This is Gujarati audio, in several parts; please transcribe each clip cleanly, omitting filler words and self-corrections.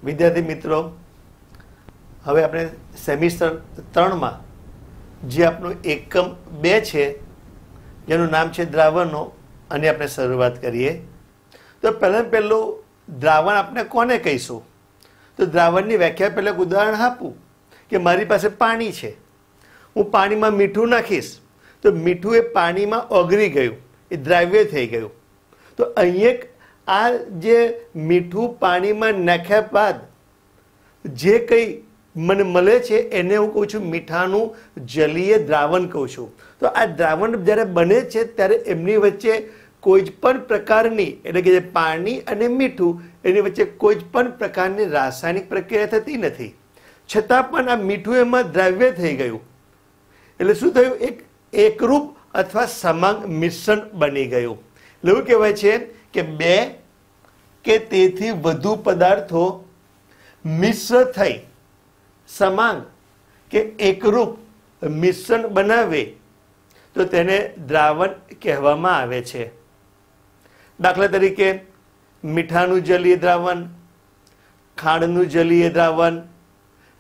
વિદ્યાર્થી મિત્રો, હવે આપણે સેમિસ્ટર 3 માં જે આપણું એકમ 2 છે જેનું નામ છે દ્રાવણો, અને આપણે શરૂઆત કરીએ. તો પહેલું દ્રાવણ આપણે કોને કહીશું? તો દ્રાવણની વ્યાખ્યા પહેલાં એક ઉદાહરણ આપું કે મારી પાસે પાણી છે, હું પાણીમાં મીઠું નાખીશ તો મીઠું એ પાણીમાં ઓગળી ગયું, એ દ્રાવ્ય થઈ ગયું. તો અહીંયા આ જે મીઠું પાણીમાં નાખ્યા બાદ જે કંઈ મને મળે છે એને હું કહું છું મીઠાનું જલીય દ્રાવણ કહું છું. તો આ દ્રાવણ જ્યારે બને છે ત્યારે એમની વચ્ચે કોઈ જ પણ પ્રકારની, એટલે કે જે પાણી અને મીઠું એની વચ્ચે કોઈ જ પણ પ્રકારની રાસાયણિક પ્રક્રિયા થતી નથી, છતાં પણ આ મીઠું એમાં દ્રાવ્ય થઈ ગયું. એટલે શું થયું? એક એકરૂપ અથવા સમાંગ મિશ્રણ બની ગયું. એવું કહેવાય છે કે 2 કે તેથી વધુ પદાર્થો મિશ્ર થઈ સમાંગ કે એકરૂપ મિશ્રણ બનાવે તો તેને દ્રાવણ કહેવામાં આવે છે. દાખલા તરીકે મીઠાનું જલીય દ્રાવણ, ખાંડનું જલીય દ્રાવણ,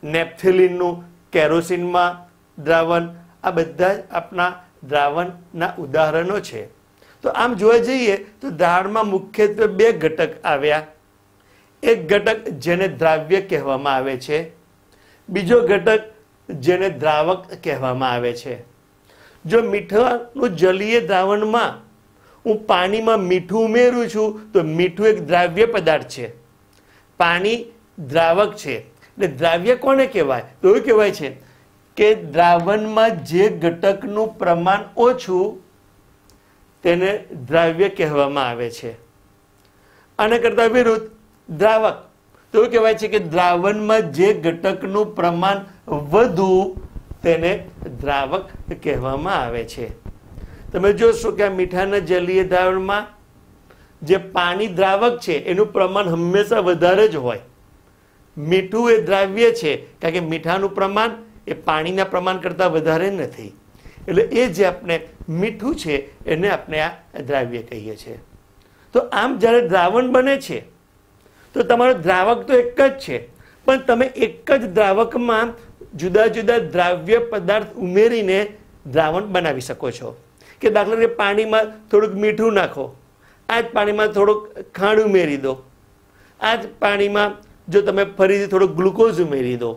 નેપ્થેલિનનું કેરોસીનમાં દ્રાવણ, આ બધા જ આપણા દ્રાવણના ઉદાહરણો છે. તો આમ જોવા જઈએ તો દ્રાવણમાં મુખ્યત્વે 2 ઘટક આવ્યા. એક ઘટક જેને દ્રાવ્ય કહેવામાં આવે છે, બીજો ઘટક જેને દ્રાવક કહેવામાં આવે છે. જો મીઠાનું જલીય દ્રાવણમાં હું પાણીમાં મીઠું ઉમેરું છું તો મીઠું એક દ્રાવ્ય પદાર્થ છે, પાણી દ્રાવક છે. એટલે દ્રાવ્ય કોને કહેવાય? તો એવું કહેવાય છે કે દ્રાવણમાં જે ઘટકનું પ્રમાણ ઓછું તેને દ્રાવ્ય કહેવામાં આવે છે. આના કરતાં વિરુદ્ધ દ્રાવક, તો એવું કહેવાય છે કે દ્રાવણમાં જે ઘટકનું પ્રમાણ વધુ તેને દ્રાવક કહેવામાં આવે છે. તમે જોશો કે આ મીઠાના જલીય દ્રાવણમાં જે પાણી દ્રાવક છે એનું પ્રમાણ હંમેશા વધારે જ હોય. મીઠું એ દ્રાવ્ય છે કારણ કે મીઠાનું પ્રમાણ એ પાણીના પ્રમાણ કરતાં વધારે નથી. એટલે એ જે આપણે મીઠું છે એને આપણે આ દ્રાવ્ય કહીએ છીએ. તો આમ જ્યારે દ્રાવણ બને છે તો તમારો દ્રાવક તો એક જ છે, પણ તમે એક જ દ્રાવકમાં જુદા જુદા દ્રાવ્ય પદાર્થ ઉમેરીને દ્રાવણ બનાવી શકો છો. કે દાખલા તરીકે પાણીમાં થોડુંક મીઠું નાખો, આ જ પાણીમાં થોડુંક ખાંડ ઉમેરી દો, આ જ પાણીમાં જો તમે ફરીથી થોડુંક ગ્લુકોઝ ઉમેરી દો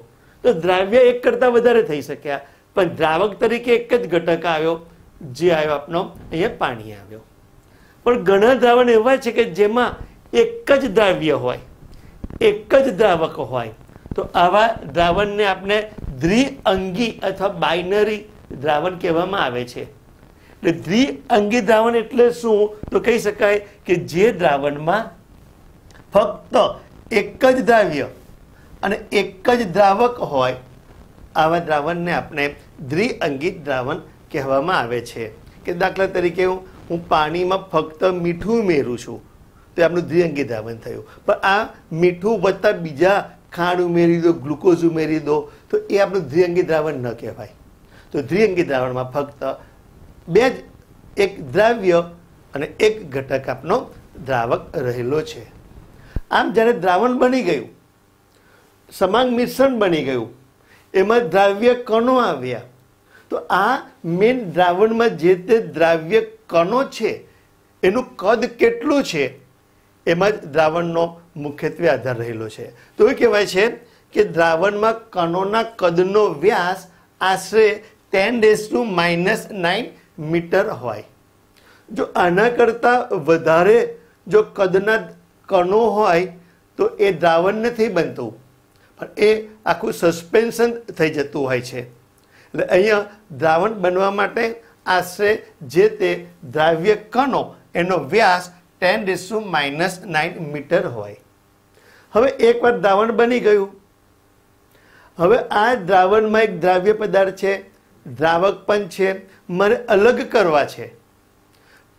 તો દ્રાવ્ય એક કરતાં વધારે થઈ શક્યા, પણ દ્રાવક તરીકે એક જ ઘટક આવ્યો, જે આવ્યો આપણો અહીંયા પાણી આવ્યો. પણ ઘણા દ્રાવણ એવા છે કે જેમાં એક જ દ્રાવ્ય હોય, એક જ દ્રાવક હોય. તો આવા દ્રાવણને આપણે દ્વિઅંગી અથવા બાઇનરી દ્રાવણ કહેવામાં આવે છે. એટલે દ્વિઅંગી દ્રાવણ એટલે શું? તો કહી શકાય કે જે દ્રાવણમાં ફક્ત એક જ દ્રાવ્ય અને એક જ દ્રાવક હોય, આવા દ્રાવણને આપણે દ્વિઅંગી દ્રાવણ કહેવામાં આવે છે. કે દાખલા તરીકે હું પાણીમાં ફક્ત મીઠું ઉમેરું છું તો આપણું દ્વિઅંગી દ્રાવણ થયું, પણ આ મીઠું વત્તા બીજા ખાંડ ઉમેરી દો, ગ્લુકોઝ ઉમેરી દો તો એ આપણું દ્વિઅંગી દ્રાવણ ન કહેવાય. તો દ્વિઅંગી દ્રાવણમાં ફક્ત 2 જ, એક દ્રાવ્ય અને એક ઘટક આપનો દ્રાવક રહેલો છે. આમ જ્યારે દ્રાવણ બની ગયું, સમાંગ મિશ્રણ બની ગયું, એમાં દ્રાવ્ય કણો આવ્યા, તો આ મેન દ્રાવણમાં જે તે દ્રાવ્ય કણો છે એનું કદ કેટલું છે એમાં જ દ્રાવણનો મુખ્યત્વે આધાર રહેલો છે. તો એ કહેવાય છે કે દ્રાવણમાં કણોના કદનો વ્યાસ આશરે 10⁻⁹ મીટર હોય. જો આના કરતાં વધારે જો કદના કણો હોય તો એ દ્રાવણ નથી બનતું, પણ એ આખું સસ્પેન્શન થઈ જતું હોય છે. એટલે અહીંયા દ્રાવણ બનવા માટે આશરે જે તે દ્રાવ્ય કણો એનો વ્યાસ 10⁻⁹ મીટર હોય. હવે એકવાર દ્રાવણ બની ગયું, હવે આ દ્રાવણમાં એક દ્રાવ્ય પદાર્થ છે, દ્રાવક પણ છે, મારે અલગ કરવા છે.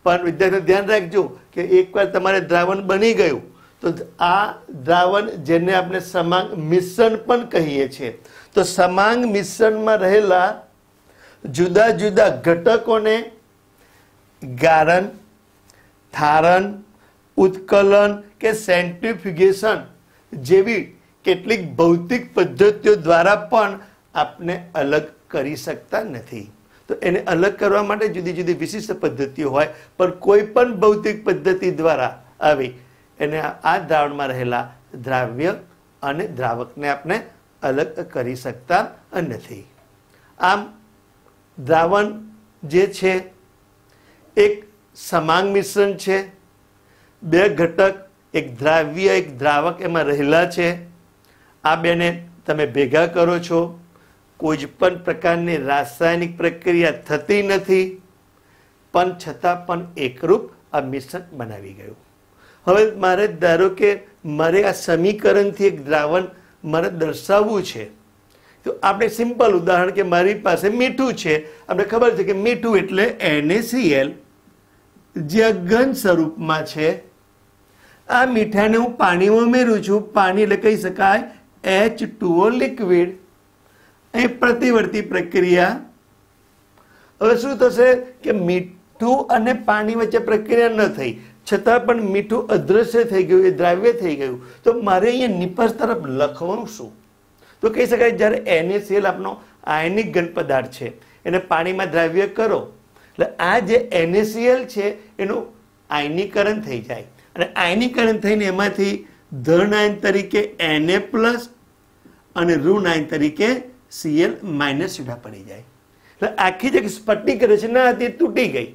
પણ વિદ્યાર્થીઓ ધ્યાન રાખજો કે એકવાર તમારે દ્રાવણ બની ગયું તો આ દ્રાવણ જેને આપણે સમાંગ મિશ્રણ પણ કહીએ છીએ, તો સમાંગ મિશ્રણમાં રહેલા જુદા જુદા ઘટકોને ગારણ, ઠારણ, ઉત્કલન કે સેન્ટ્રીફ્યુગેશન જેવી કેટલીક ભૌતિક પદ્ધતિઓ દ્વારા પણ આપણે અલગ કરી શકતા નથી. તો એને અલગ કરવા માટે જુદી જુદી વિશિષ્ટ પદ્ધતિઓ હોય, પણ કોઈ પણ ભૌતિક પદ્ધતિ દ્વારા આવી એને આ દ્રાવણમાં રહેલા દ્રાવ્ય અને દ્રાવકને આપણે અલગ કરી શકતા નથી. આમ દ્રાવણ જે છે એક સમાંગ મિશ્રણ છે. બે ઘટક, એક દ્રાવ્ય એક દ્રાવક એમાં રહેલા છે. આ બેને તમે ભેગા કરો છો, કોઈ જ પણ પ્રકારની રાસાયણિક પ્રક્રિયા થતી નથી, પણ છતાં પણ એકરૂપ આ મિશ્રણ બનાવી ગયું. હવે મારે ધારો કે મારે આ સમીકરણથી એક દ્રાવણ મારે દર્શાવવું છે, તો આપણે સિમ્પલ ઉદાહરણ કે મારી પાસે મીઠું છે. આપણે ખબર છે કે મીઠું એટલે NaCl જે ઘન સ્વરૂપમાં છે. આ મીઠાને હું પાણીમાં ઉમેરું છું. પાણી એટલે કહી શકાય H2O લિક્વિડ. અહીં પ્રતિવર્તી પ્રક્રિયા. હવે શું થશે કે મીઠું અને પાણી વચ્ચે પ્રક્રિયા ન થઈ, છતાં પણ મીઠું અદ્રશ્ય થઈ ગયું, એ દ્રાવ્ય થઈ ગયું. તો મારે અહીંયા નિપાસ તરફ લખવાનું શું? તો કહી શકાય જ્યારે NaCl આપણો આયનિક ઘન પદાર્થ છે, એને પાણીમાં દ્રાવ્ય કરો એટલે આ જે NaCl છે એનું આયનીકરણ થઈ જાય, અને આયનીકરણ થઈને એમાંથી ધન આયન તરીકે Na+ અને ઋણ આયન તરીકે Cl- સીધા પડી જાય. એટલે આખી જે સ્ફટિક રચના હતી તૂટી ગઈ,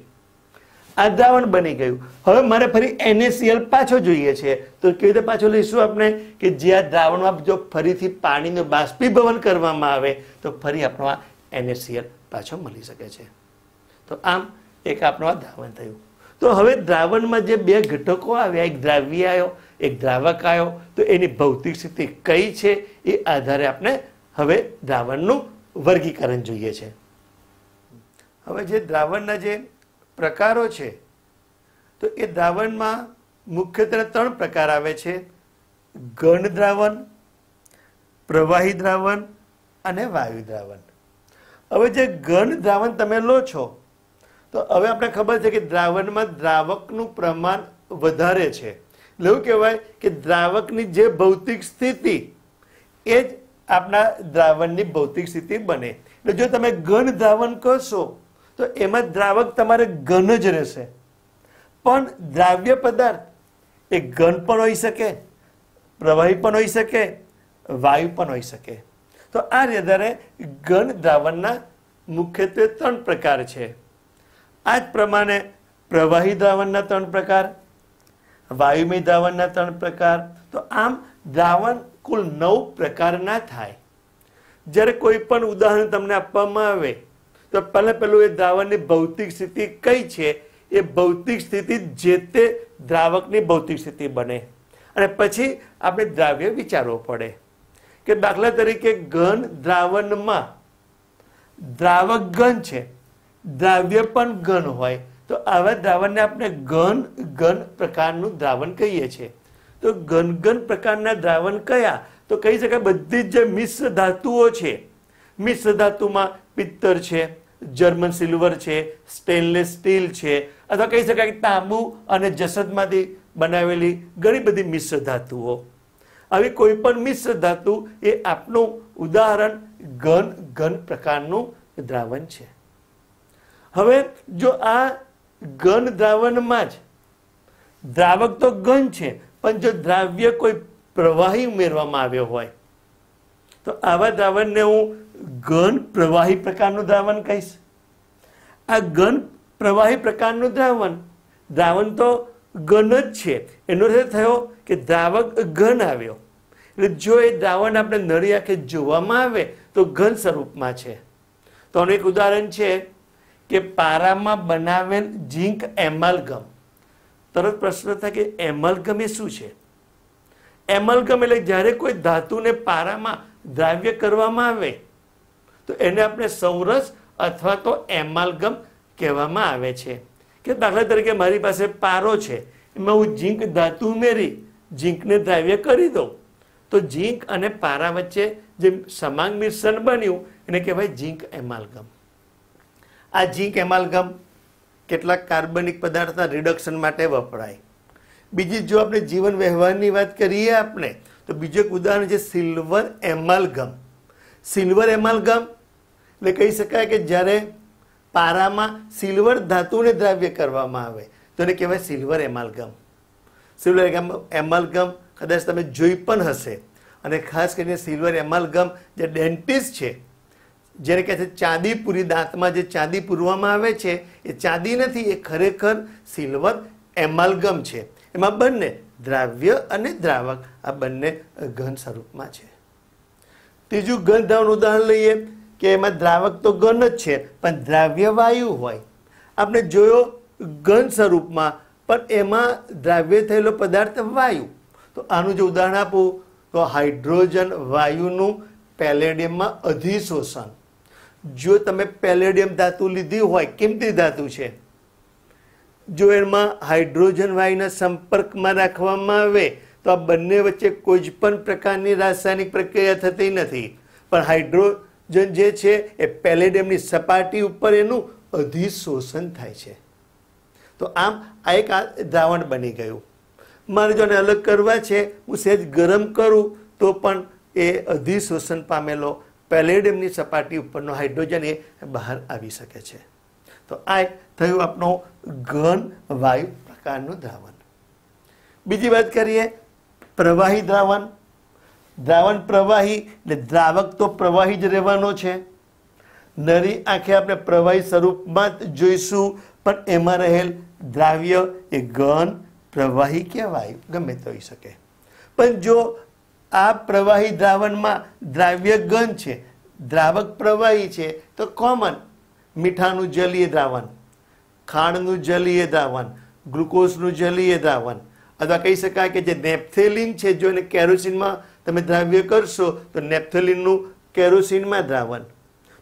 આ દ્રાવણ બની ગયું. હવે મારે ફરી NaCl પાછો જોઈએ છે, તો કેવી રીતે પાછો લઈશું આપણે કે જે આ દ્રાવણમાં જો ફરીથી પાણીનું બાષ્પીભવન કરવામાં આવે તો ફરી આપણો આ NaCl પાછો મળી શકે છે. તો આમ એક આપણો આ દ્રાવણ થયું. તો હવે દ્રાવણમાં જે બે ઘટકો આવ્યા, એક દ્રાવ્ય આવ્યો, એક દ્રાવક આવ્યો, તો એની ભૌતિક સ્થિતિ કઈ છે એ આધારે આપણે હવે દ્રાવણનું વર્ગીકરણ જોઈએ છે. હવે જે દ્રાવણના જે પ્રકારો છે, તો એ દ્રાવણમાં મુખ્યત્વે 3 પ્રકાર આવે છે: ઘન દ્રાવણ, પ્રવાહી દ્રાવણ અને વાયુ દ્રાવણ. હવે જે ઘન દ્રાવણ તમે લો છો, તો હવે આપણે ખબર છે કે દ્રાવણમાં દ્રાવકનું પ્રમાણ વધારે છે. એવું કહેવાય કે દ્રાવકની જે ભૌતિક સ્થિતિ એ જ આપણા દ્રાવણની ભૌતિક સ્થિતિ બને. એટલે જો તમે ઘન દ્રાવણ કરશો તો એમાં દ્રાવક તમારે ઘન જ રહેશે, પણ દ્રાવ્ય પદાર્થ એ ઘન પણ હોઈ શકે, પ્રવાહી પણ હોઈ શકે, વાયુ પણ હોઈ શકે. તો આ આધારે ઘન દ્રાવણના મુખ્યત્વે 3 પ્રકાર છે. આ જ પ્રમાણે પ્રવાહી દ્રાવણના 3 પ્રકાર, વાયુમય દ્રાવણના 3 પ્રકાર. તો આમ દ્રાવણ કુલ 9 પ્રકારના થાય. જ્યારે કોઈ પણ ઉદાહરણ તમને આપવામાં આવે તો પહેલું એ દ્રાવણની ભૌતિક સ્થિતિ કઈ છે, એ ભૌતિક સ્થિતિ જે તે દ્રાવકની ભૌતિક સ્થિતિ બને, અને પછી આપણે દ્રાવ્ય વિચારવો પડે કે દાખલા તરીકે ઘન દ્રાવણમાં દ્રાવક ઘન છે, દ્રાવ્ય પણ ઘન હોય, તો આવા દ્રાવણને આપણે ઘન પ્રકારનું દ્રાવણ કહીએ છીએ. તો ઘન પ્રકારના દ્રાવણ કયા? તો કહી શકાય બધી જ જે મિશ્ર ધાતુઓ છે, મિશ્ર ધાતુમાં પિત્તર છે, જર્મન સિલ્વર છે, સ્ટેનલેસ સ્ટીલ છે, અથવા કહી શકાય કે તાંબુ અને જસતમાંથી બનાવેલી ઘણી બધી મિશ્ર ધાતુઓ. આવી કોઈ પણ મિશ્ર ધાતુ એ આપનું ઉદાહરણ ઘન પ્રકારનું દ્રાવણ છે. હવે જો આ ઘન દ્રાવણમાં જ દ્રાવક તો ઘન છે, પણ જો દ્રાવ્ય કોઈ પ્રવાહી ઉમેરવામાં આવ્યો હોય તો આવા દ્રાવણને હું ઘન પ્રવાહી પ્રકારનું દ્રાવણ કહીશ. આ ઘન પ્રવાહી પ્રકારનું દ્રાવણ તો ઘન જ છે. એનો અર્થ થયો કે દ્રાવક ઘન આવ્યો. એટલે જો એ દ્રાવણ આપણે નળી આંખે જોવામાં આવે તો ઘન સ્વરૂપમાં છે. તો આનું એક ઉદાહરણ છે કે પારામાં બનાવેલ ઝીંક એમાલ્ગમ. તરત પ્રશ્ન થાય કે એમાલ્ગમ એ શું છે? એમાલ્ગમ એટલે જ્યારે કોઈ ધાતુને પારામાં દ્રાવ્ય કરવામાં આવે તો એને આપણે સૌરસ અથવા તો એમાલ્ગમ કહેવામાં આવે છે. કે દાખલા તરીકે મારી પાસે પારો છે, એમાં હું ઝીંક ધાતુ ઉમેરી ઝીંકને દ્રાવ્ય કરી દઉં તો ઝીંક અને પારા વચ્ચે જે સમાંગ મિશ્રણ બન્યું એને કહેવાય ઝીંક એમાલ્ગમ. આ ઝીંક એમાલ્ગમ કેટલાક કાર્બનિક પદાર્થના રિડક્શન માટે વપરાય. બીજી જો આપણે જીવન વ્યવહારની વાત કરીએ આપણે તો બીજું એક ઉદાહરણ છે સિલ્વર એમાલ્ગમ. સિલ્વર એમાલ્ગમ એટલે કહી શકાય કે જ્યારે પારામાં સિલ્વર ધાતુને દ્રાવ્ય કરવામાં આવે તો એને કહેવાય સિલ્વર એમાલ્ગમ. સિલ્વર એમાલ્ગમ કદાચ તમે જોઈ પણ હશે. અને ખાસ કરીને સિલ્વર એમાલ્ગમ જે ડેન્ટિસ્ટ છે જેને કહે છે ચાંદી પૂરી, દાંતમાં જે ચાંદી પૂરવામાં આવે છે એ ચાંદી નથી, એ ખરેખર સિલ્વર એમાલ્ગમ છે. એમાં બંને દ્રાવ્ય અને દ્રાવક આ બંને ઘન સ્વરૂપમાં છે. ત્રીજું ઘન દ્રાવણ ઉદાહરણ લઈએ કે એમાં દ્રાવક તો ઘન જ છે પણ દ્રાવ્ય વાયુ હોય. આપણે જોયો ઘન સ્વરૂપમાં પણ એમાં દ્રાવ્ય થયેલો પદાર્થ વાયુ. તો આનું જો ઉદાહરણ આપું તો હાઇડ્રોજન વાયુનું પેલેડિયમમાં અધિશોષણ. જો તમે પેલેડિયમ ધાતુ લીધી હોય, કિંમતી ધાતુ છે, જો એમાં હાઇડ્રોજન વાયુના સંપર્કમાં રાખવામાં આવે તો આ બંને વચ્ચે કોઈ જ પણ પ્રકારની રાસાયણિક પ્રક્રિયા થતી નથી, પણ હાઇડ્રોજન જે છે એ પેલેડિયમની સપાટી ઉપર એનું અધિશોષણ થાય છે. તો આમ આ એક દ્રાવણ બની ગયું. મારે જો આને અલગ કરવા છે, હું સહેજ ગરમ કરું તો પણ એ અધિશોષણ પામેલો પેલેડિયમની સપાટી ઉપરનો હાઇડ્રોજન એ બહાર આવી શકે છે. તો આ એક થયું આપણો ઘન વાયુ પ્રકારનું દ્રાવણ. બીજી વાત કરીએ પ્રવાહી દ્રાવણ. દ્રાવણ પ્રવાહી એટલે દ્રાવક તો પ્રવાહી જ રહેવાનો છે. નરી આંખે આપણે પ્રવાહી સ્વરૂપમાં જ જોઈશું, પણ એમાં રહેલ દ્રાવ્ય એ ઘન, પ્રવાહી કે વાયુ ગમે તે હોઈ શકે. પણ જો આ પ્રવાહી દ્રાવણમાં દ્રાવ્ય ઘન છે, દ્રાવક પ્રવાહી છે, તો કોમન મીઠાનું જલીય દ્રાવણ, ખાંડનું જલીય દ્રાવણ, ગ્લુકોઝનું જલીય દ્રાવણ, અથવા કહી શકાય કે જે નેપ્થેલિન છે, જો એને કેરોસીનમાં તમે દ્રાવ્ય કરશો તો નેપ્થેલિનનું કેરોસીનમાં દ્રાવણ.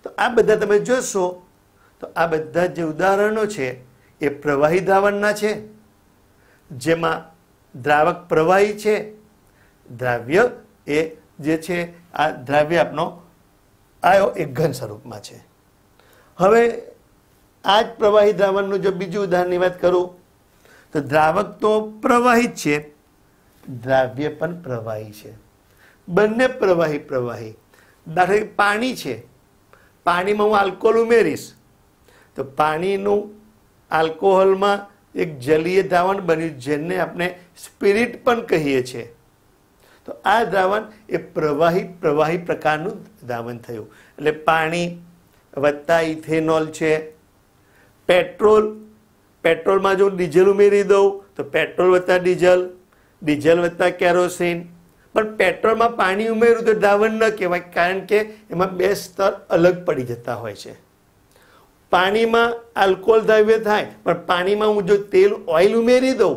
તો આ બધા તમે જોશો તો આ બધા જે ઉદાહરણો છે એ પ્રવાહી દ્રાવણના છે, જેમાં દ્રાવક પ્રવાહી છે, દ્રાવ્ય એ જે છે આ દ્રાવ્ય આપનો આયો એ ઘન સ્વરૂપમાં છે. હવે આ જ પ્રવાહી દ્રાવણનું જો બીજું ઉદાહરણની વાત કરું તો દ્રાવક તો પ્રવાહી જ છે, દ્રાવ્ય પણ પ્રવાહી છે. બંને પ્રવાહી. દાખલા કે પાણી છે, પાણીમાં હું આલ્કોહોલ ઉમેરીશ તો પાણીનું આલ્કોહોલમાં એક જલીય દ્રાવણ બન્યું જેને આપણે સ્પિરિટ પણ કહીએ છીએ. તો આ દ્રાવણ એ પ્રવાહી પ્રકારનું દ્રાવણ થયું. એટલે પાણી વત્તા ઇથેનોલ છે. પેટ્રોલમાં જો ડીઝલ ઉમેરી દઉં તો પેટ્રોલ વત્તા ડીઝલ વત્તા કેરોસીન. પણ પેટ્રોલમાં પાણી ઉમેર્યું તો દ્રાવણ ન કહેવાય, કારણ કે એમાં બે સ્તર અલગ પડી જતા હોય છે. પાણીમાં આલ્કોહોલ દ્રાવ્ય થાય, પણ પાણીમાં હું જો તેલ ઓઇલ ઉમેરી દઉં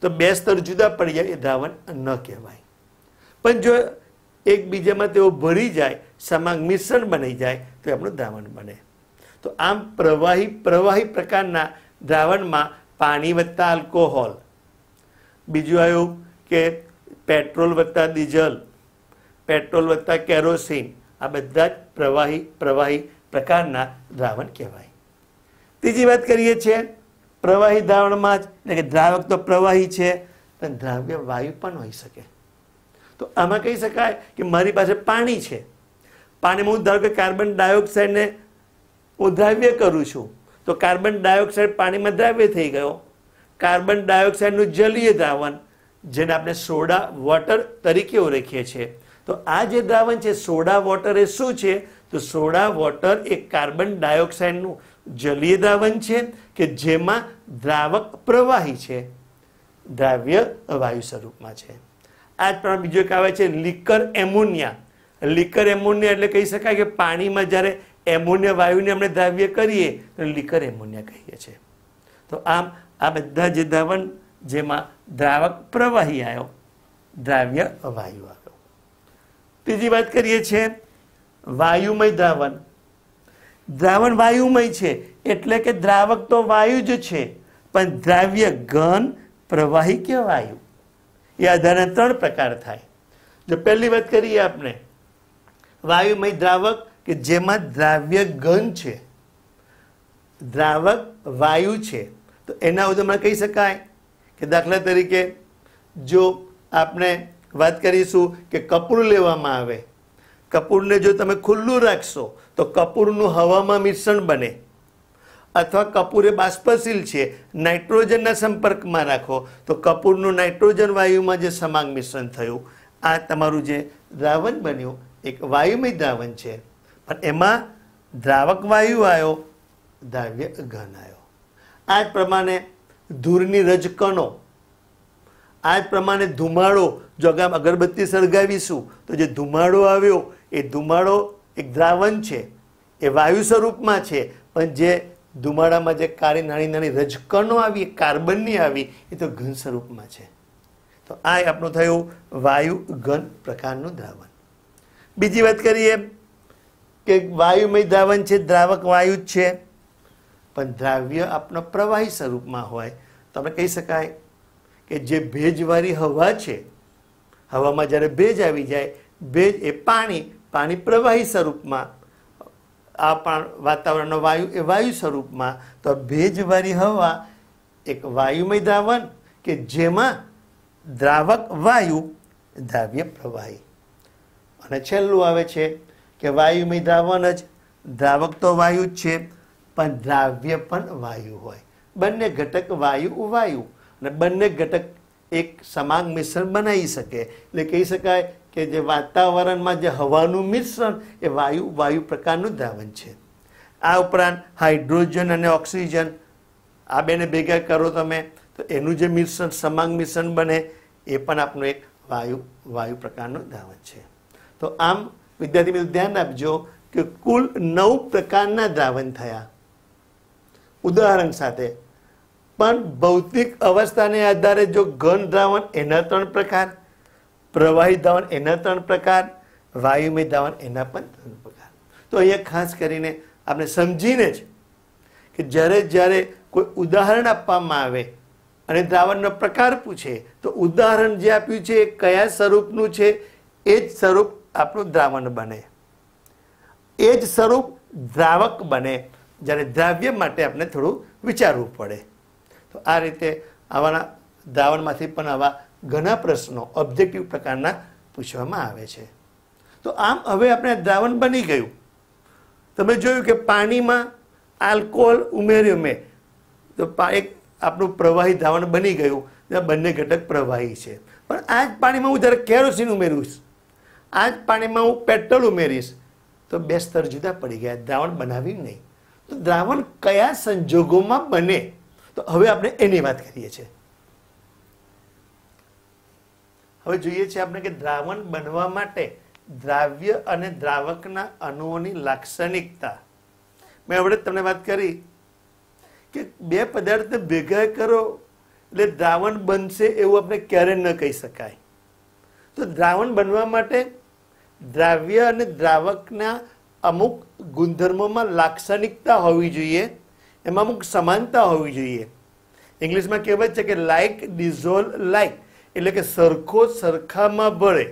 તો બે સ્તર જુદા પડી જાય, એ દ્રાવણ ન કહેવાય. પણ જો એકબીજામાં તેઓ ભળી જાય, સમાંગ મિશ્રણ બની જાય તો આપણું દ્રાવણ બને. તો આમ પ્રવાહી પ્રકારના દ્રાવણમાં પાણી વત્તા આલ્કોહોલ, બીજું આવ્યું કે પેટ્રોલ વત્તા ડીઝલ, પેટ્રોલ વત્તા કેરોસીન, આ બધા જ પ્રવાહી પ્રકારના દ્રાવણ કહેવાય. ત્રીજી વાત કરીએ છીએ પ્રવાહી દ્રાવણમાં જ, એટલે કે દ્રાવક તો પ્રવાહી છે પણ દ્રાવ્ય વાયુ પણ હોઈ શકે. તો આમાં કહી શકાય કે મારી પાસે પાણી છે, પાણીમાં હું ધારો કે કાર્બન ડાયોક્સાઇડને હું દ્રાવ્ય કરું છું તો કાર્બન ડાયોક્સાઇડ પાણીમાં દ્રાવ્ય થઈ ગયો. કાર્બન ડાયોક્સાઇડનું જલીય દ્રાવણ જેને આપણે સોડા વોટર તરીકે ઓળખીએ છીએ. તો આ જે દ્રાવણ છે સોડા વોટર એ શું છે? તો સોડા વોટર એ કાર્બન ડાયોક્સાઇડનું જલીય દ્રાવણ છે કે જેમાં દ્રાવક પ્રવાહી છે, દ્રાવ્ય વાયુ સ્વરૂપમાં છે. આ જ પ્રમાણે બીજો એક આવે છે લિકર એમોનિયા. લિકર એમોનિયા એટલે કહી શકાય કે પાણીમાં જ્યારે એમોનિયા વાયુને આપણે દ્રાવ્ય કરીએ તો લિકર એમોનિયા કહીએ છીએ. તો આમ આ બધા જે દ્રાવણ જેમાં દ્રાવક પ્રવાહી આવ્યો, દ્રાવ્ય વાયુ આવ્યો. ત્રીજી વાત કરીએ છીએ વાયુમય દ્રાવણ. દ્રાવણ વાયુમય છે એટલે કે દ્રાવક તો વાયુ જ છે પણ દ્રાવ્ય ઘન, પ્રવાહી કે વાયુ, એ આધારના ત્રણ પ્રકાર થાય. જો પહેલી વાત કરીએ આપણે વાયુમય દ્રાવક કે જેમાં દ્રાવ્ય ઘન છે, દ્રાવક વાયુ છે, તો એના ઉદાહરણ કહી શકાય કે દાખલા તરીકે જો આપણે વાત કરીશું કે કપૂર લેવામાં આવે, કપૂરને જો તમે ખુલ્લું રાખશો તો કપૂરનું હવામાં મિશ્રણ બને, અથવા કપૂર એ બાષ્પશીલ છે, નાઇટ્રોજનના સંપર્કમાં રાખો તો કપૂરનું નાઇટ્રોજન વાયુમાં જે સમાંગ મિશ્રણ થયું, આ તમારું જે દ્રાવણ બન્યું એક વાયુમય દ્રાવણ છે, પણ એમાં દ્રાવક વાયુ આવ્યો, દ્રાવ્ય ઘન આવ્યો. આ જ પ્રમાણે ધૂળની રજકણો, આ જ પ્રમાણે ધુમાડો, જો આમ અગરબત્તી સળગાવીશું તો જે ધુમાડો આવ્યો એ ધુમાડો એક દ્રાવણ છે, એ વાયુ સ્વરૂપમાં છે, પણ જે ધુમાડામાં જે કાળી નાની નાની રજકણો આવી, કાર્બનની આવી, એ તો ઘન સ્વરૂપમાં છે. તો આ આપણું થયું વાયુ ઘન પ્રકારનું દ્રાવણ. બીજી વાત કરીએ કે વાયુમય દ્રાવણ છે, દ્રાવક વાયુ જ છે, પણ દ્રાવ્ય આપણો પ્રવાહી સ્વરૂપમાં હોય તો આપણે કહી શકાય કે જે ભેજવાળી હવા છે, હવામાં જ્યારે ભેજ આવી જાય, ભેજ એ પાણી, પાણી પ્રવાહી સ્વરૂપમાં, આ પણ વાતાવરણનો વાયુ એ વાયુ સ્વરૂપમાં, તો ભેજવાળી હવા એક વાયુમય દ્રાવણ કે જેમાં દ્રાવક વાયુ, દ્રાવ્ય પ્રવાહી. અને છેલ્લું આવે છે કે વાયુમય દ્રાવણ જ, દ્રાવક તો વાયુ જ છે પણ દ્રાવ્ય પણ વાયુ હોય. બંને ઘટક વાયુ વાયુ અને બંને ઘટક એક સમાંગ મિશ્રણ બનાવી શકે. એટલે કહી શકાય કે જે વાતાવરણમાં જે હવાનું મિશ્રણ એ વાયુ વાયુ પ્રકારનું દ્રાવણ છે. આ ઉપરાંત હાઇડ્રોજન અને ઓક્સિજન, આ બેને ભેગા કરો તમે તો એનું જે મિશ્રણ સમાંગ મિશ્રણ બને એ પણ આપણું એક વાયુ વાયુ પ્રકારનું દ્રાવણ છે. તો આમ વિદ્યાર્થી મિત્રો ધ્યાન આપજો કે કુલ 9 પ્રકારના દ્રાવણ થયા ઉદાહરણ સાથે, પણ ભૌતિક અવસ્થાને આધારે જો ઘન દ્રાવણ એના 3 પ્રકાર, પ્રવાહી દ્રાવણ એના 3 પ્રકાર, વાયુમય દ્રાવણ એના પણ 3 પ્રકાર. તો અહીંયા ખાસ કરીને આપણે સમજીને જ કે જ્યારે કોઈ ઉદાહરણ આપવામાં આવે અને દ્રાવણનો પ્રકાર પૂછે તો ઉદાહરણ જે આપ્યું છે એ કયા સ્વરૂપનું છે, એ જ સ્વરૂપ આપણું દ્રાવણ બને, એ જ સ્વરૂપ દ્રાવક બને. જ્યારે દ્રાવ્ય માટે આપણે થોડું વિચારવું પડે. તો આ રીતે આવાના દ્રાવણમાંથી પણ આવા ઘણા પ્રશ્નો ઓબ્જેક્ટિવ પ્રકારના પૂછવામાં આવે છે. તો આમ હવે આપણે દ્રાવણ બની ગયું. તમે જોયું કે પાણીમાં આલ્કોહોલ ઉમેર્યું મેં તો એક આપણું પ્રવાહી દ્રાવણ બની ગયું, જ્યાં બંને ઘટક પ્રવાહી છે. પણ આ જ પાણીમાં હું જ્યારે કેરોસીન ઉમેરીશ, આ જ પાણીમાં હું પેટ્રોલ ઉમેરીશ તો 2 સ્તર જુદા પડી ગયા, દ્રાવણ બનાવ્યું નહીં. તો દ્રાવણ કયા સંજોગોમાં બને, તો હવે આપણે એની વાત કરીએ છીએ. હવે જોઈએ છીએ આપણે કે દ્રાવણ બનવા માટે દ્રાવ્ય અને દ્રાવકના અણુઓની લાક્ષણિકતા. મેં હવે તમને વાત કરી કે 2 પદાર્થને ભેગા કરો એટલે દ્રાવણ બનશે એવું આપણે ક્યારે ન કહી શકાય. તો દ્રાવણ બનવા માટે દ્રાવ્ય અને દ્રાવકના અમુક ગુણધર્મોમાં લાક્ષણિકતા હોવી જોઈએ, એમાં અમુક સમાનતા હોવી જોઈએ. ઇંગ્લિશમાં કહેવત છે કે લાઇક ડિઝોલ્વ લાઇક, એટલે કે સરખો સરખામાં ભળે.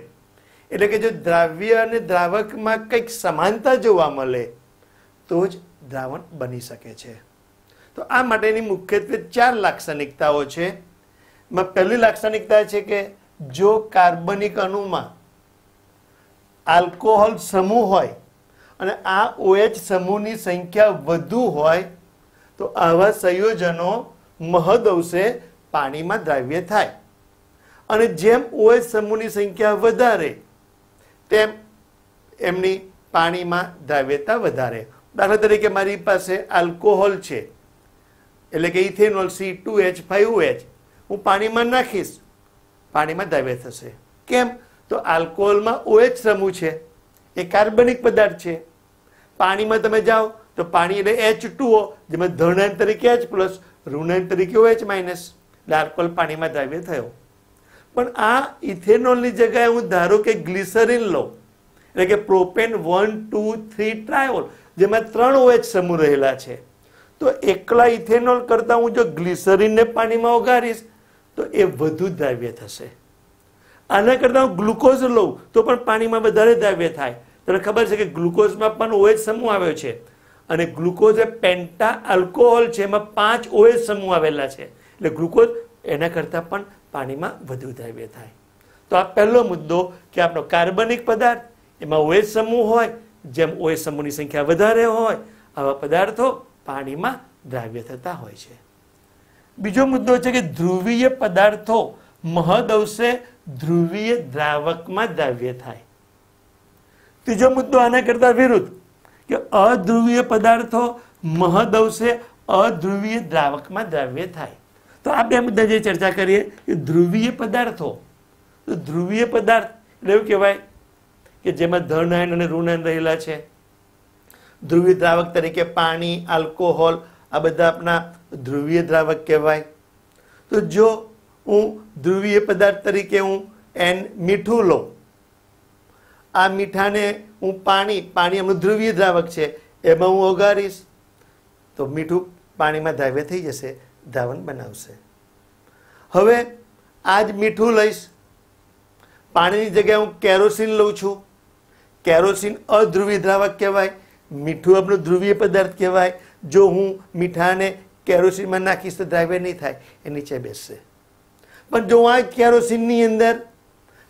એટલે કે જો દ્રાવ્ય અને દ્રાવકમાં કંઈક સમાનતા જોવા મળે તો જ દ્રાવણ બની શકે છે. તો આ માટેની મુખ્યત્વે 4 લાક્ષણિકતાઓ છે. પહેલી લાક્ષણિકતા છે કે જો કાર્બનિક અણુમાં આલ્કોહોલ સમૂહ હોય અને આ OH સમૂહની સંખ્યા વધુ હોય તો આવા સંયોજનો મહદઅંશે પાણીમાં દ્રાવ્ય થાય. અને જેમ OH સમૂહની સંખ્યા વધારે તેમ એમની પાણીમાં દ્રાવ્યતા વધારે. દાખલા તરીકે મારી પાસે આલ્કોહોલ છે, એટલે કે ઇથેનોલ C2H5OH હું પાણીમાં નાખીશ, પાણીમાં દ્રાવ્ય થશે. કેમ? તો આલ્કોહોલમાં OH સમૂહ છે, એ કાર્બનિક પદાર્થ છે. પાણીમાં તમે જાઓ તો પાણી એટલે H2O, જેમાં ધનાયન તરીકે H+, ઋણાયન તરીકે OH-, એટલે આલ્કોહોલ પાણીમાં દ્રાવ્ય થયો. પણ આ ઇથેનોલની જગ્યાએ હું ધારો કે ગ્લિસરીન લઉં, એટલે કે પ્રોપેન 1,2,3 ટ્રાયોલ, જેમાં 3 OH સમૂહ રહેલા છે, તો એકલા ઇથેનોલ કરતાં હું જો ગ્લિસરીનને પાણીમાં ઓગાળીશ તો એ વધુ દ્રાવ્ય થશે. આના કરતાં હું ગ્લુકોઝ લઉં તો પણ પાણીમાં વધારે દ્રાવ્ય થાય. તમને ખબર છે કે ગ્લુકોઝમાં પણ OH સમૂહ આવ્યો છે, અને ગ્લુકોઝ એ પેન્ટા આલ્કોહોલ છે, એમાં 5 OH સમૂહ આવેલા છે, એટલે ગ્લુકોઝ એના કરતાં પણ પાણીમાં વધુ દ્રાવ્ય થાય. તો આ પહેલો મુદ્દો કે આપણો કાર્બનિક પદાર્થ એમાં OH સમૂહ હોય, જેમ OH સમૂહની સંખ્યા વધારે હોય આવા પદાર્થો પાણીમાં દ્રાવ્ય થતા હોય છે. બીજો મુદ્દો છે કે ધ્રુવીય પદાર્થો મહદઅંશે ધ્રુવીય દ્રાવકમાં દ્રાવ્ય થાય. ત્રીજો મુદ્દો આના કરતા વિરુદ્ધ કે અધ્રુવીય પદાર્થો મહદઅંશે અધ્રુવીય દ્રાવકમાં દ્રાવ્ય થાય. તો આ બે મુદ્દા જે ચર્ચા કરીએ કે ધ્રુવીય પદાર્થો, તો ધ્રુવીય પદાર્થ એટલે એવું કહેવાય કે જેમાં ધન આયન અને ઋણ આયન રહેલા છે. ધ્રુવીય દ્રાવક તરીકે પાણી, આલ્કોહોલ આ બધા આપણા ધ્રુવીય દ્રાવક કહેવાય. તો જો હું ધ્રુવીય પદાર્થ તરીકે હું મીઠું લઉં, આ મીઠાને હું પાણી એમનું ધ્રુવીય દ્રાવક છે એમાં હું ઓગાળીશ તો મીઠું પાણીમાં દ્રાવ્ય થઈ જશે, દ્રાવણ બનાવશે. હવે આ જ મીઠું લઈશ, પાણીની જગ્યાએ હું કેરોસીન લઉં છું. કેરોસીન અધ્રુવીય દ્રાવક કહેવાય, મીઠું આપણું ધ્રુવીય પદાર્થ કહેવાય. જો હું મીઠાને કેરોસીનમાં નાખીશ તો દ્રાવ્ય નહીં થાય, એ નીચે બેસશે. પણ જો આ કેરોસીનની અંદર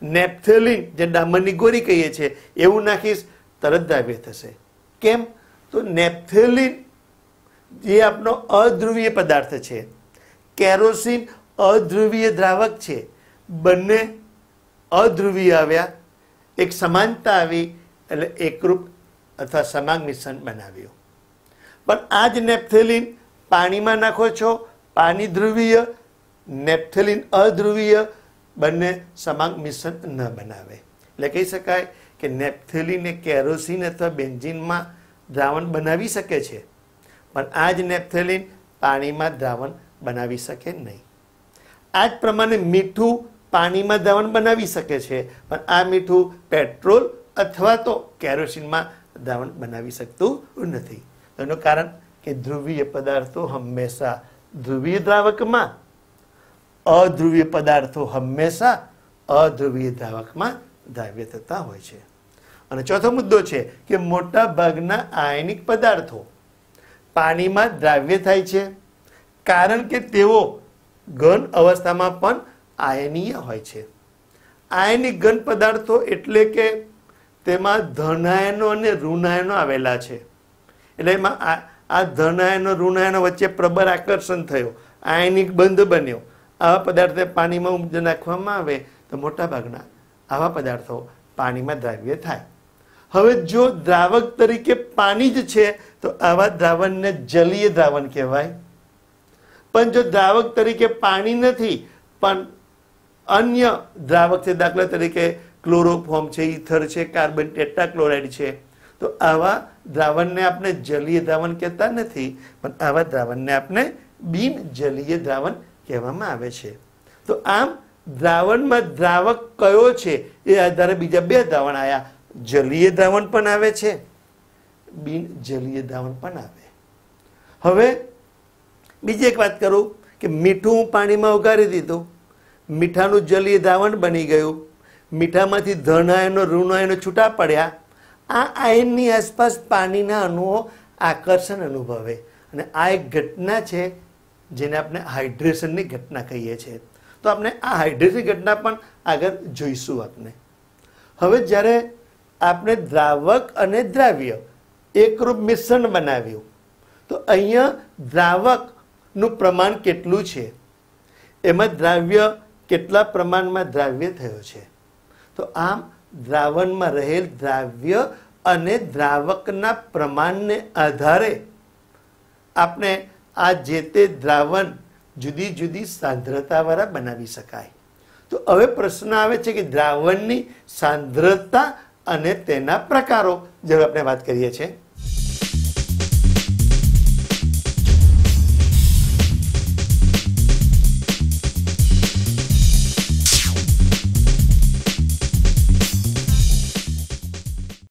નેપ્થેલિન જે ડામરની ગોળી કહીએ છીએ એવું નાખીશ તરત દ્રાવ્ય થશે. કેમ? તો નેપ્થેલિન જે આપણો અધ્રુવીય પદાર્થ છે, કેરોસીન અધ્રુવીય દ્રાવક છે. બંને અધ્રુવીય આવ્યા, એક સમાનતા આવી એટલે એકરૂપ અથવા સમાંગ મિશ્રણ બનાવ્યું. પણ આ જ નેપ્થેલિન પાણીમાં નાખો છો, પાણી ધ્રુવીય, નેપ્થેલિન અધ્રુવીય, બંને સમાંગ મિશ્રણ ન બનાવે. એટલે કહી શકાય કે નેપ્થેલિન એ કેરોસીન અથવા બેન્ઝીનમાં દ્રાવણ બનાવી શકે છે, પણ આ જ નેપ્થેલિન પાણીમાં દ્રાવણ બનાવી શકે નહીં. આ જ પ્રમાણે મીઠું પાણીમાં દ્રાવણ બનાવી શકે છે, પણ આ મીઠું પેટ્રોલ અથવા તો કેરોસીનમાં દ્રાવણ બનાવી શકતું નથી. એનું કારણ કે ધ્રુવીય પદાર્થો હંમેશા ધ્રુવીય દ્રાવકમાં, અધ્રુવીય પદાર્થો હંમેશા અધ્રુવીય દ્રાવકમાં દ્રાવ્ય થતા હોય છે. અને ચોથો મુદ્દો છે કે મોટા ભાગના આયનિક પદાર્થો પાણીમાં દ્રાવ્ય થાય છે, કારણ કે તેઓ ઘન અવસ્થામાં પણ આયનીય હોય છે. આયનિક ઘન પદાર્થો એટલે કે તેમાં ધનાયનો અને ઋણાયનો આવેલા છે. એટલે એમાં આ ધનાયનો ઋણાયનો વચ્ચે પ્રબળ આકર્ષણ થયો, આયનિક બંધ બન્યો. આવા પદાર્થો પાણીમાં નાખવામાં આવે તો મોટા ભાગના આવા પદાર્થો પાણીમાં દ્રાવ્ય થાય. હવે જો દ્રાવક તરીકે પાણી જ છે તો આવા દ્રાવણને જલીય દ્રાવણ કહેવાય. પણ જો દ્રાવક તરીકે પાણી નથી પણ અન્ય દ્રાવક છે, દાખલા તરીકે ક્લોરોફોર્મ છે, ઇથર છે, કાર્બન ટેટ્રાક્લોરાઇડ છે, તો આવા દ્રાવણને આપણે જલીય દ્રાવણ કહેતા નથી, પણ આવા દ્રાવણને આપણે બિન જલીય દ્રાવણ કહેવામાં આવે છે. તો આમ દ્રાવણમાં દ્રાવક કયો છે એ આધારે બીજા બે દ્રાવણ આવ્યા, જલીય દ્રાવણ પણ આવે છે, બિન જલીય દ્રાવણ પણ આવે. હવે બીજી એક વાત કરું કે મીઠું હું પાણીમાં ઓગાળી દીધું, મીઠાનું જલીય દ્રાવણ બની ગયું, મીઠામાંથી ધન આયનો ઋણ આયનો છૂટા પડ્યા. આ આયનની આસપાસ પાણીના અણુઓ આકર્ષણ અનુભવે અને આ એક ઘટના છે જેને આપણે હાઇડ્રેશનની ઘટના કહીએ છીએ. તો આપણે આ હાઇડ્રેશનની ઘટના પણ આગળ જોઈશું આપણે. હવે જ્યારે આપણે દ્રાવક અને દ્રાવ્ય એકરૂપ મિશ્રણ બનાવ્યું તો અહીંયા દ્રાવકનું પ્રમાણ કેટલું છે, એમાં દ્રાવ્ય કેટલા પ્રમાણમાં દ્રાવ્ય થયો છે. તો આમ દ્રાવણમાં રહેલ દ્રાવ્ય અને દ્રાવકના પ્રમાણને આધારે આપણે આ જે તે દ્રાવણ જુદી જુદી સાંદ્રતાવાળા બનાવી શકાય. તો હવે પ્રશ્ન આવે છે કે દ્રાવણની સાંદ્રતા અને તેના પ્રકારો જેવી આપણે વાત કરીએ છીએ.